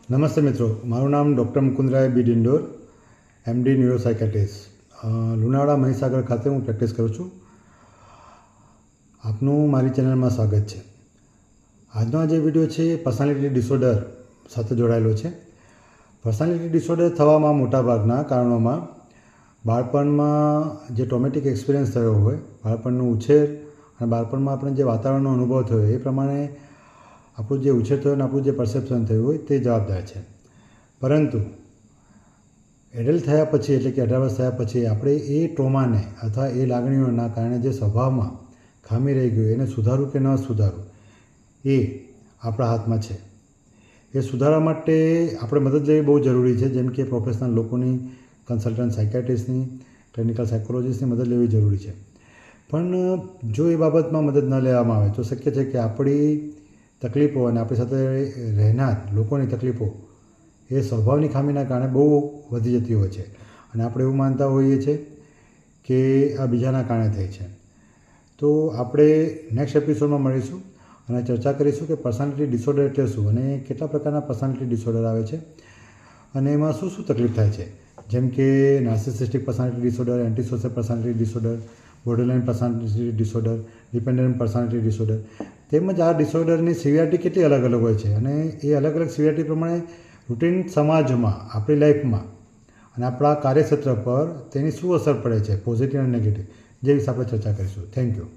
નમસ્તે મિત્રો, મારું નામ ડૉક્ટર મુકુંદરાય બી ડિંડોર, એમડી ન્યુરોસાયકેટ્રિસ્ટ, લુણાવાડા મહીસાગર ખાતે હું પ્રેક્ટિસ કરું છું. આપનું મારી ચેનલમાં સ્વાગત છે. આજનો આ જે વિડીયો છે એ પર્સનાલિટી ડિસઓર્ડર સાથે જોડાયેલો છે. પર્સનાલિટી ડિસઓર્ડર થવામાં મોટાભાગના કારણોમાં બાળપણમાં જે ટ્રોમેટિક એક્સપિરિયન્સ થયો હોય, બાળપણનો ઉછેર અને બાળપણમાં આપણે જે વાતાવરણનો અનુભવ થયો એ પ્રમાણે આપણું જે ઉછેર થયો અને આપણું જે પરસેપ્શન થયું હોય તે જવાબદાર છે. પરંતુ એડલ્ટ થયા પછી એટલે કે 18 વર્ષ થયા પછી આપણે એ ટ્રોમાને અથવા એ લાગણીઓના કારણે જે સ્વભાવમાં ખામી રહી ગયું એને સુધારવું કે ન સુધારવું એ આપણા હાથમાં છે. એ સુધારવા માટે આપણે મદદ લેવી બહુ જરૂરી છે. જેમ કે પ્રોફેશનલ લોકોની, કન્સલ્ટન્ટ સાયકેટ્રિસ્ટની, ક્લિનિકલ સાયકોલોજીસ્ટની મદદ લેવી જરૂરી છે. પણ જો એ બાબતમાં મદદ ન લેવામાં આવે તો શક્ય છે કે આપણી તકલીફો અને આપણી સાથે રહેનાર લોકોની તકલીફો એ સ્વભાવની ખામીના કારણે બહુ વધી જતી હોય છે અને આપણે એવું માનતા હોઈએ છીએ કે આ બીજાના કારણે થઈ છે. તો આપણે નેક્સ્ટ એપિસોડમાં મળીશું અને ચર્ચા કરીશું કે પર્સનાલિટી ડિસઓર્ડર એટલે શું અને કેટલા પ્રકારના પર્સનાલિટી ડિસઓર્ડર આવે છે અને એમાં શું શું તકલીફ થાય છે. જેમ કે narcissistic personality disorder, antisocial personality disorder, borderline personality disorder, dependent personality disorder, તેમજ આ ડિસઓર્ડરની સિવિયારિટી કેટલી અલગ અલગ હોય છે અને એ અલગ અલગ સિવિયારિટી પ્રમાણે રૂટીન સમાજમાં, આપણી લાઈફમાં અને આપણા કાર્યક્ષેત્ર પર તેની શું અસર પડે છે, પોઝિટિવ અને નેગેટિવ, જે વિશે આપણે ચર્ચા કરીશું. Thank you.